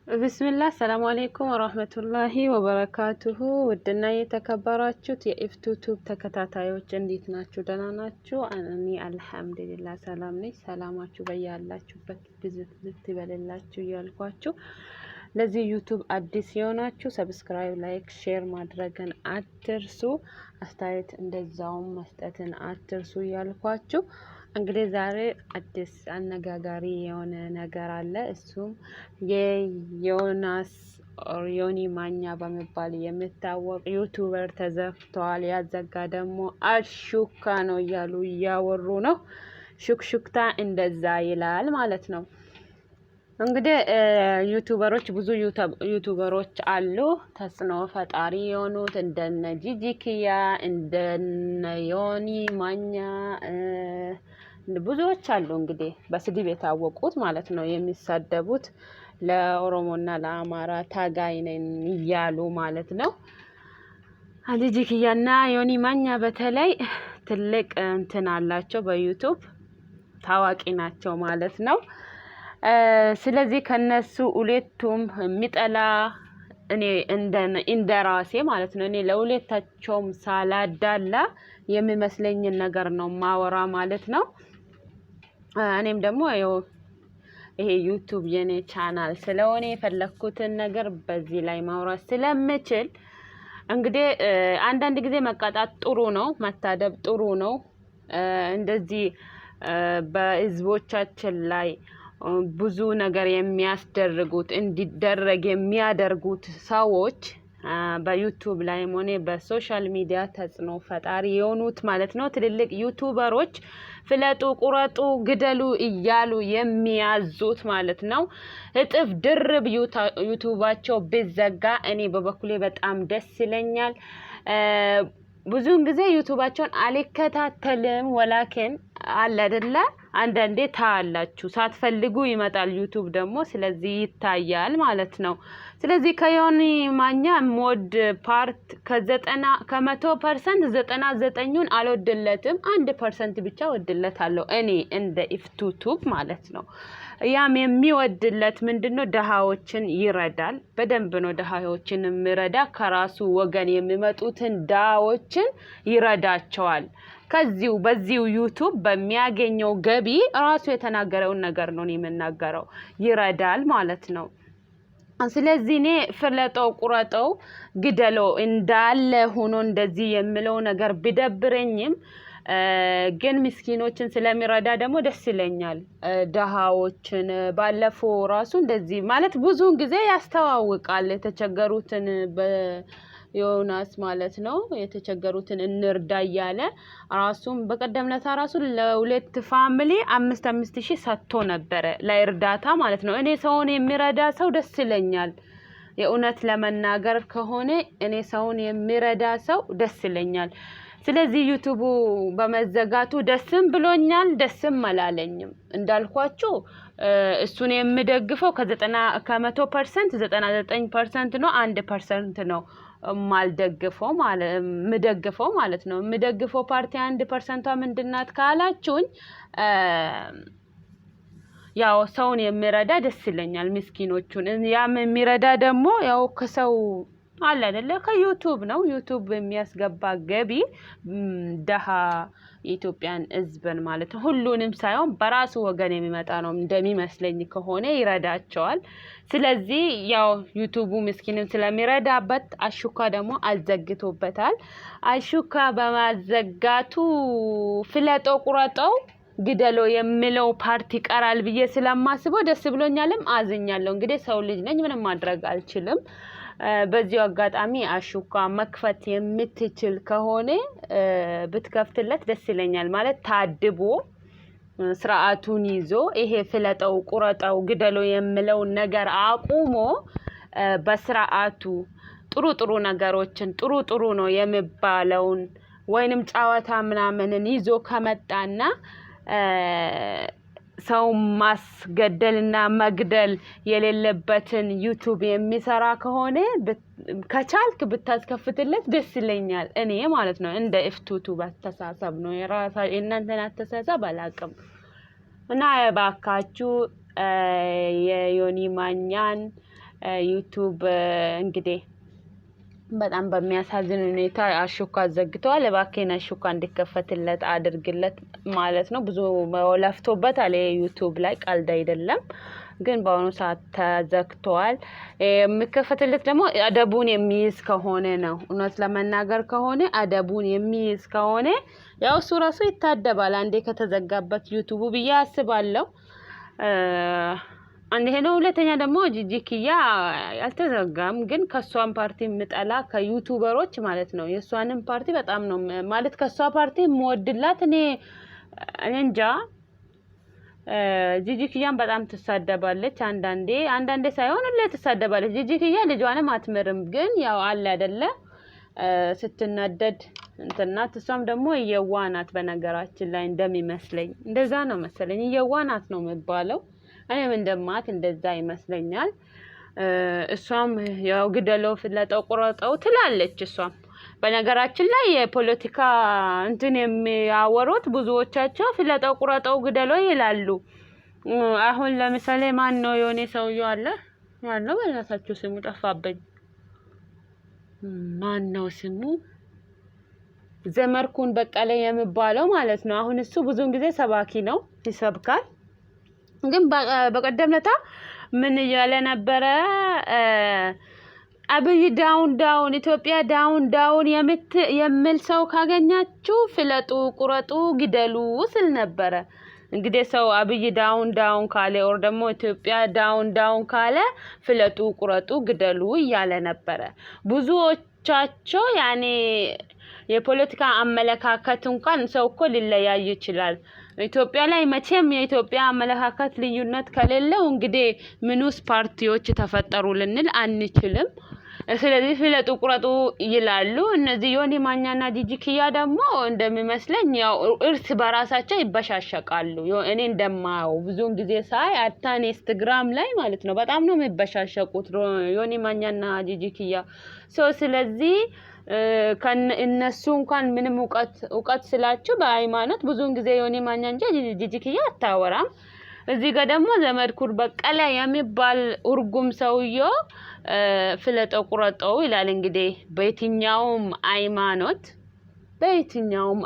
ቢስሚላህ ሰላም አለይኩም ወራህመቱላሂ ወበረካቱሁ። ውድና የተከበራችሁት የኢፍቱ ቱብ ተከታታዮች እንዴት ናችሁ? ደህና ናችሁ? እኔ አልሐምዱሊላህ ሰላም ነኝ። ሰላማችሁ በያላችሁበት ብዝት ይበልላችሁ እያልኳችሁ ለዚህ ዩቱብ አዲስ የሆናችሁ ሰብስክራይብ፣ ላይክ፣ ሼር ማድረግን አትርሱ። አስተያየት እንደዛውም መስጠትን አትርሱ እያልኳችሁ እንግዲህ ዛሬ አዲስ አነጋጋሪ የሆነ ነገር አለ። እሱም የዮናስ ዮኒ ማኛ በመባል የሚታወቅ ዩቱበር ተዘግቷል። ያዘጋ ደግሞ አሹካ ነው እያሉ እያወሩ ነው። ሹክሹክታ እንደዛ ይላል ማለት ነው። እንግዲህ ዩቱበሮች ብዙ ዩቱበሮች አሉ ተጽዕኖ ፈጣሪ የሆኑት እንደነ ጂጂኪያ እንደነ ዮኒ ማኛ ብዙዎች አሉ። እንግዲህ በስድብ የታወቁት ማለት ነው፣ የሚሳደቡት ለኦሮሞና ለአማራ ታጋይ ነን እያሉ ማለት ነው። ጂጂኪያና ዮኒ ማኛ በተለይ ትልቅ እንትን አላቸው፣ በዩቱብ ታዋቂ ናቸው ማለት ነው። ስለዚህ ከነሱ ሁለቱም የሚጠላ እኔ እንደራሴ ማለት ነው፣ እኔ ለሁለታቸውም ሳላዳላ የሚመስለኝን ነገር ነው ማወራ ማለት ነው። እኔም ደግሞ ይሄ ዩቱብ የኔ ቻናል ስለሆነ የፈለኩትን ነገር በዚህ ላይ ማውራት ስለምችል እንግዲህ አንዳንድ ጊዜ መቀጣት ጥሩ ነው፣ መታደብ ጥሩ ነው። እንደዚህ በህዝቦቻችን ላይ ብዙ ነገር የሚያስደርጉት እንዲደረግ የሚያደርጉት ሰዎች በዩቱብ ላይም ሆነ በሶሻል ሚዲያ ተጽዕኖ ፈጣሪ የሆኑት ማለት ነው፣ ትልልቅ ዩቱበሮች ፍለጡ፣ ቁረጡ፣ ግደሉ እያሉ የሚያዙት ማለት ነው። እጥፍ ድርብ ዩቱባቸው ቢዘጋ እኔ በበኩሌ በጣም ደስ ይለኛል። ብዙውን ጊዜ ዩቱባቸውን አልከታተልም፣ ወላኪን አለ አይደለ አንዳንዴ ታያላችሁ፣ ሳትፈልጉ ይመጣል ዩቱብ ደግሞ፣ ስለዚህ ይታያል ማለት ነው። ስለዚህ ከዮኒ ማኛ ሞድ ፓርት ከ100% 99ን አልወድለትም፣ 1% ብቻ ወድለታለሁ እኔ እንደ ኢፍቱ ቱብ ማለት ነው። ያም የሚወድለት ምንድነው? ደሃዎችን ይረዳል። በደንብ ነው ደሃዎችን የሚረዳ። ከራሱ ወገን የሚመጡትን ደሃዎችን ይረዳቸዋል። በዚሁ ዩቱብ በሚያገኘው ገቢ ራሱ የተናገረውን ነገር ነው የምናገረው፣ ይረዳል ማለት ነው። ስለዚህ እኔ ፍለጠው፣ ቁረጠው፣ ግደለው እንዳለ ሆኖ እንደዚህ የሚለው ነገር ቢደብረኝም ግን ምስኪኖችን ስለሚረዳ ደግሞ ደስ ይለኛል። ደሃዎችን ባለፈው ራሱ እንደዚህ ማለት ብዙውን ጊዜ ያስተዋውቃል የተቸገሩትን ዮናስ ማለት ነው፣ የተቸገሩትን እንርዳ እያለ ራሱም በቀደምለታ ራሱ ለሁለት ፋሚሊ 5,000 ሰጥቶ ነበረ ለእርዳታ ማለት ነው። እኔ ሰውን የሚረዳ ሰው ደስ ይለኛል። የእውነት ለመናገር ከሆነ እኔ ሰውን የሚረዳ ሰው ደስ ይለኛል። ስለዚህ ዩቱቡ በመዘጋቱ ደስም ብሎኛል፣ ደስም አላለኝም። እንዳልኳችሁ እሱን የሚደግፈው ከ100% 99% ነው፣ 1% ነው ማልደግፈው ማለት ነው። የምደግፈው ፓርቲ 1% ምንድናት ካላችሁኝ፣ ያው ሰውን የሚረዳ ደስ ይለኛል፣ ምስኪኖቹን። ያም የሚረዳ ደግሞ ያው ከሰው አለ አይደለ ከዩቱብ ነው። ዩቱብ የሚያስገባ ገቢ ደሃ የኢትዮጵያን ህዝብን ማለት ነው፣ ሁሉንም ሳይሆን በራሱ ወገን የሚመጣ ነው እንደሚመስለኝ ከሆነ ይረዳቸዋል። ስለዚህ ያው ዩቱቡ ምስኪንን ስለሚረዳበት አሹካ ደግሞ አዘግቶበታል። አሹካ በማዘጋቱ ፍለጠው፣ ቁረጠው፣ ግደሎ የሚለው ፓርቲ ቀራል ብዬ ስለማስበው ደስ ብሎኛልም አዝኛለሁ። እንግዲህ ሰው ልጅ ነኝ፣ ምንም ማድረግ አልችልም። በዚሁ አጋጣሚ አሹካ መክፈት የምትችል ከሆነ ብትከፍትለት ደስ ይለኛል። ማለት ታድቦ ስርዓቱን ይዞ ይሄ ፍለጠው፣ ቁረጠው፣ ግደሎ የሚለውን ነገር አቁሞ በስርዓቱ ጥሩ ነገሮችን ጥሩ ነው የሚባለውን ወይንም ጨዋታ ምናምንን ይዞ ከመጣና ሰው ማስገደልና መግደል የሌለበትን ዩቱብ የሚሰራ ከሆነ ከቻልክ ብታስከፍትለት ደስ ይለኛል፣ እኔ ማለት ነው። እንደ ኢፍቱ ቱብ አስተሳሰብ ነው፣ የእናንተን አስተሳሰብ አላውቅም። እና እባካችሁ የዮኒ ማኛን ዩቲዩብ እንግዲህ በጣም በሚያሳዝን ሁኔታ አሹካ ዘግቷል። እባክህን አሹካ እንዲከፈትለት አድርግለት ማለት ነው። ብዙ ለፍቶበታል ዩቲዩብ ላይ ቀልድ አይደለም። ግን በአሁኑ ሰዓት ተዘግቷል። የሚከፈትለት ደግሞ አደቡን የሚይዝ ከሆነ ነው። እውነት ለመናገር ከሆነ አደቡን የሚይዝ ከሆነ ያው እሱ ራሱ ይታደባል አንዴ ከተዘጋበት ዩቲዩብ ብዬ አስባለሁ። አንዴ ነው። ሁለተኛ ደግሞ ጂጂኪያ አልተዘጋም፣ ግን ከሷን ፓርቲ ምጠላ ከዩቲዩበሮች ማለት ነው የሷንም ፓርቲ በጣም ነው ማለት ከሷ ፓርቲ የምወድላት እኔ እንጃ። ጂጂኪያን በጣም ትሳደባለች አንዳንዴ ሳይሆን ሁሌ ትሳደባለች። ጂጂኪያ ልጇንም አትምርም፣ ግን ያው አለ አይደለ ስትናደድ እንትናት። እሷም ደግሞ የዋናት በነገራችን ላይ እንደሚመስለኝ እንደዛ ነው መሰለኝ የዋናት ነው የሚባለው። እኔም እንደማት እንደዛ ይመስለኛል። እሷም ያው ግደለው ፍለጠው ቁረጠው ትላለች። እሷም በነገራችን ላይ የፖለቲካ እንትን የሚያወሩት ብዙዎቻቸው ፍለጠው ቁረጠው ግደለው ይላሉ። አሁን ለምሳሌ ማን ነው የሆነ ሰውዬው አለ ማን ነው በእናታችሁ ስሙ ጠፋብኝ። ማን ነው ስሙ? ዘመርኩን በቀለ የሚባለው ማለት ነው። አሁን እሱ ብዙውን ጊዜ ሰባኪ ነው ይሰብካል። ግን በቀደም ለታ ምን እያለ ነበረ? አብይ ዳውን ኢትዮጵያ ዳውን የሚል ሰው ካገኛችሁ ፍለጡ ቁረጡ ግደሉ ስል ነበረ። እንግዲህ ሰው አብይ ዳውን ካለ ወር ደግሞ ኢትዮጵያ ዳውን ካለ ፍለጡ ቁረጡ ግደሉ እያለ ነበረ። ብዙዎቻቸው ያኔ የፖለቲካ አመለካከት እንኳን ሰው እኮ ሊለያይ ይችላል። ኢትዮጵያ ላይ መቼም የኢትዮጵያ አመለካከት ልዩነት ከሌለው እንግዲህ ምኑስ ፓርቲዎች ተፈጠሩ ልንል አንችልም። ስለዚህ ፍለጡ ቁረጡ ይላሉ። እነዚህ ዮኒ ማኛና ጂጂኪያ ደግሞ እንደሚመስለኝ ያው እርስ በራሳቸው ይበሻሸቃሉ። እኔ እንደማው ብዙውን ጊዜ ሳይ አታን ኢንስታግራም ላይ ማለት ነው በጣም ነው የሚበሻሸቁት ዮኒ ማኛና ጂጂኪያ። ስለዚህ እነሱ እንኳን ምንም እውቀት ስላችሁ በሃይማኖት ብዙውን ጊዜ ዮኒ ማኛ እንጂ ጂጂኪያ አታወራም። እዚህ ጋር ደግሞ ዘመድኩን በቀለ የሚባል እርጉም ሰውዬው ፍለጠው ቁረጠው ይላል። እንግዲህ በየትኛውም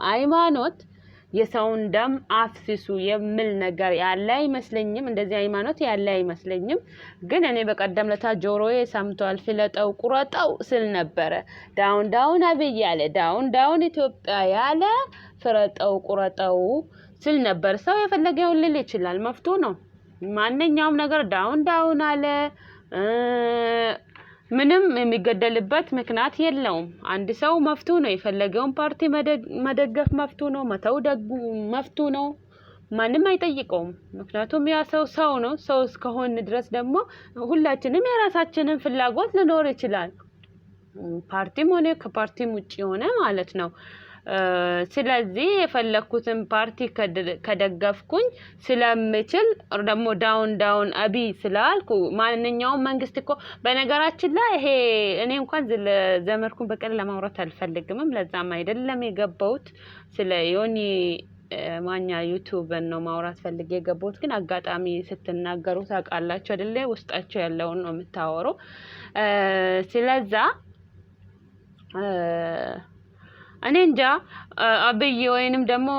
ሃይማኖት የሰውን ደም አፍስሱ የሚል ነገር ያለ አይመስለኝም። እንደዚህ ሃይማኖት ያለ አይመስለኝም። ግን እኔ በቀደም ለታ ጆሮዬ ሰምቷል ፍለጠው ቁረጠው ስል ነበረ። ዳውን አብይ ያለ ዳውን ኢትዮጵያ ያለ ፍለጠው ቁረጠው ስል ነበር። ሰው የፈለገውን ሊል ይችላል፣ መፍቱ ነው። ማንኛውም ነገር ዳውን አለ ምንም የሚገደልበት ምክንያት የለውም። አንድ ሰው መፍቱ ነው። የፈለገውን ፓርቲ መደገፍ መፍቱ ነው። መተው መፍቱ ነው። ማንም አይጠይቀውም። ምክንያቱም ያ ሰው ነው። ሰው እስከሆነ ድረስ ደግሞ ሁላችንም የራሳችንን ፍላጎት ሊኖር ይችላል። ፓርቲም ሆነ ከፓርቲም ውጪ ሆነ ማለት ነው። ስለዚህ የፈለኩትን ፓርቲ ከደገፍኩኝ ስለምችል ደግሞ ዳውን አቢ ስላልኩ ማንኛውም መንግስት እኮ በነገራችን ላይ ይሄ እኔ እንኳን ዘመርኩን በቀል ለማውራት አልፈልግም። ለዛም አይደለም የገባሁት ስለ ዮኒ ማኛ ዩቲዩብ ነው ማውራት ፈልጌ የገባሁት። ግን አጋጣሚ ስትናገሩ ታውቃላችሁ አይደለ? ውስጣቸው ያለውን ነው የምታወሩ። ስለዛ እኔ እንጃ አብይ ወይንም ደግሞ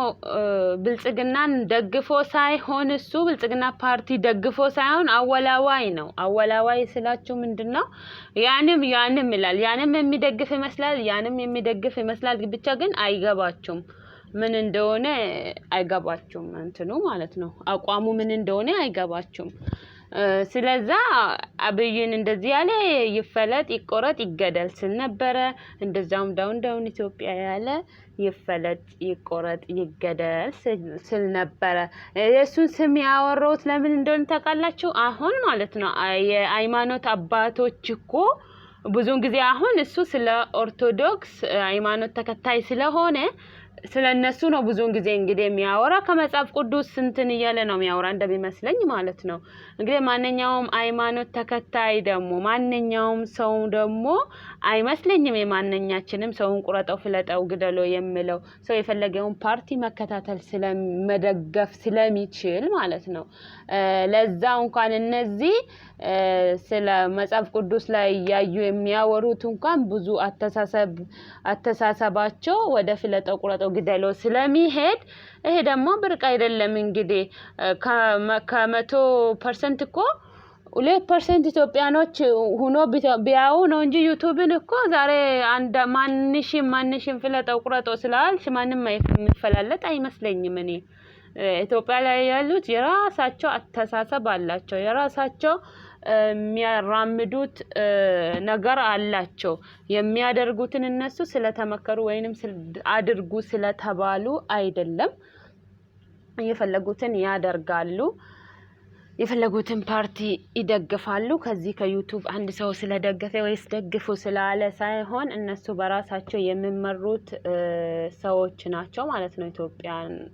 ብልጽግናን ደግፎ ሳይሆን እሱ ብልጽግና ፓርቲ ደግፎ ሳይሆን አወላዋይ ነው። አወላዋይ ስላችሁ ምንድነው? ያንም ይላል። ያንም የሚደግፍ ይመስላል። ብቻ ግን አይገባችሁም ምን እንደሆነ አይገባችሁም። እንትኑ ማለት ነው አቋሙ ምን እንደሆነ አይገባችሁም። ስለዛ አብይን እንደዚህ ያለ ይፈለጥ ይቆረጥ ይገደል ስል ነበረ። እንደዛውም ዳውን ኢትዮጵያ ያለ ይፈለጥ ይቆረጥ ይገደል ስል ነበረ። የሱን ስም ያወራሁት ለምን እንደሆነ ታውቃላችሁ? አሁን ማለት ነው የሃይማኖት አባቶች እኮ ብዙውን ጊዜ አሁን እሱ ስለ ኦርቶዶክስ ሃይማኖት ተከታይ ስለሆነ ስለነሱ ነው ብዙውን ጊዜ እንግዲህ የሚያወራ። ከመጽሐፍ ቅዱስ እንትን እያለ ነው የሚያወራ እንደሚመስለኝ ማለት ነው። እንግዲህ ማንኛውም ሃይማኖት ተከታይ ደግሞ ማንኛውም ሰው ደግሞ አይመስለኝም የማንኛችንም ሰውን ቁረጠው ፍለጠው ግደለው የሚለው ሰው የፈለገውን ፓርቲ መከታተል መደገፍ ስለሚችል ማለት ነው። ለዛው እንኳን እነዚህ ስለ መጽሐፍ ቅዱስ ላይ ያዩ የሚያወሩት እንኳን ብዙ አተሳሰባቸው ወደ ፍለጠው ቁረጠው ግደለው ስለሚሄድ ይሄ ደግሞ ብርቅ አይደለም እንግዲህ ከ100% እኮ 2% ኢትዮጵያኖች ሆኖ ቢያው ነው እንጂ ዩቲዩብን እኮ ዛሬ አንድ ማንሽም ፍለጠው ቁረጠው ስላልሽ ማንንም የሚፈላለጥ አይመስለኝም እኔ ኢትዮጵያ ላይ ያሉት የራሳቸው አተሳሰብ አላቸው የራሳቸው የሚያራምዱት ነገር አላቸው የሚያደርጉትን እነሱ ስለተመከሩ ወይንም አድርጉ ስለተባሉ አይደለም የፈለጉትን ያደርጋሉ የፈለጉትን ፓርቲ ይደግፋሉ ከዚህ ከዩቲዩብ አንድ ሰው ስለደገፈ ወይስ ደግፉ ስላለ ሳይሆን እነሱ በራሳቸው የሚመሩት ሰዎች ናቸው ማለት ነው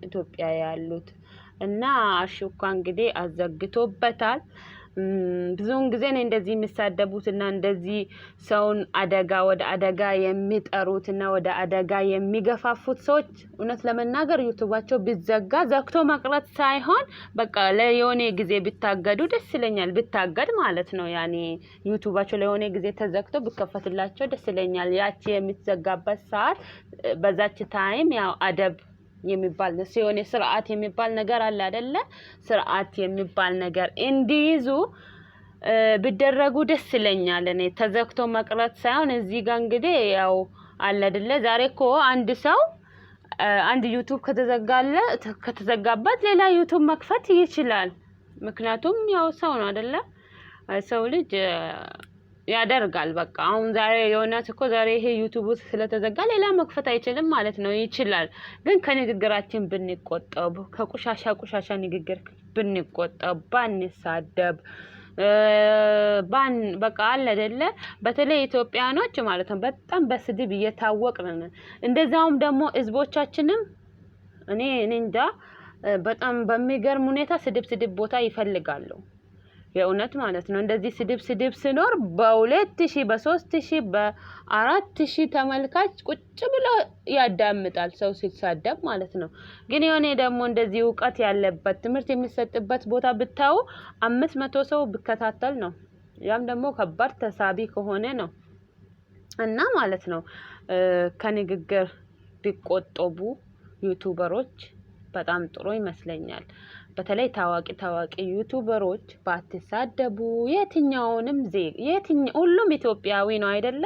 ኢትዮጵያ ያሉት እና አሹካ እንግዲህ አዘግቶበታል ብዙውን ጊዜ ነው እንደዚህ የሚሳደቡትና እንደዚህ ሰውን አደጋ ወደ አደጋ የሚጠሩትና ወደ አደጋ የሚገፋፉት ሰዎች እውነት ለመናገር ዩቲዩባቸው ቢዘጋ ዘግቶ መቅረት ሳይሆን በቃ ለዮኔ ጊዜ ቢታገዱ ደስ ይለኛል ቢታገድ ማለት ነው ያኔ ዩቲዩባቸው ለዮኔ ጊዜ ተዘግቶ ቢከፈትላቸው ደስ ይለኛል ያቺ የምትዘጋበት ሰዓት በዛች ታይም ያው አደብ የሚባል ሲሆን ስርዓት የሚባል ነገር አለ አይደለ ስርዓት የሚባል ነገር እንዲይዙ ቢደረጉ ደስ ይለኛል እኔ ተዘክቶ መቅረት ሳይሆን እዚህ ጋር እንግዲህ ያው አለ አይደለ ዛሬ እኮ አንድ ሰው አንድ ዩቲዩብ ከተዘጋበት ሌላ ዩቲዩብ መክፈት ይችላል ምክንያቱም ያው ሰው ነው አይደለ ሰው ልጅ ያደርጋል በቃ አሁን ዛሬ የሆነስ እኮ ዛሬ ይሄ ዩቲዩብ ስለተዘጋ ሌላ መክፈት አይችልም ማለት ነው ይችላል ግን ከንግግራችን ብንቆጠብ ከቁሻሻ ንግግር ብንቆጠብ ባንሳደብ በቃ አለ አይደለ በተለይ ኢትዮጵያኖች ማለት ነው በጣም በስድብ እየታወቅን እንደዛውም ደግሞ ህዝቦቻችንም እኔ እንጃ በጣም በሚገርም ሁኔታ ስድብ ቦታ ይፈልጋሉ የእውነት ማለት ነው እንደዚህ ስድብ ሲኖር በ2000 በ3000 በ4000 ተመልካች ቁጭ ብሎ ያዳምጣል ሰው ሲሳደብ ማለት ነው ግን የሆነ ደግሞ እንደዚህ ዕውቀት ያለበት ትምህርት የሚሰጥበት ቦታ ብታው 500 ሰው ቢከታተል ነው ያም ደግሞ ከባድ ተሳቢ ከሆነ ነው እና ማለት ነው ከንግግር ቢቆጠቡ ዩቲዩበሮች በጣም ጥሩ ይመስለኛል በተለይ ታዋቂ ዩቲዩበሮች ባትሳደቡ የትኛውንም ሁሉም ኢትዮጵያዊ ነው አይደለ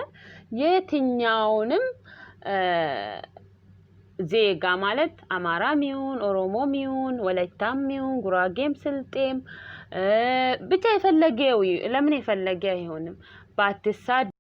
የትኛውንም ዜጋ ማለት አማራም ይሁን ኦሮሞም ይሁን ወላይታም ይሁን ጉራጌም ስልጤም ብቻ የፈለገው ለምን የፈለገ አይሆንም ባትሳደቡ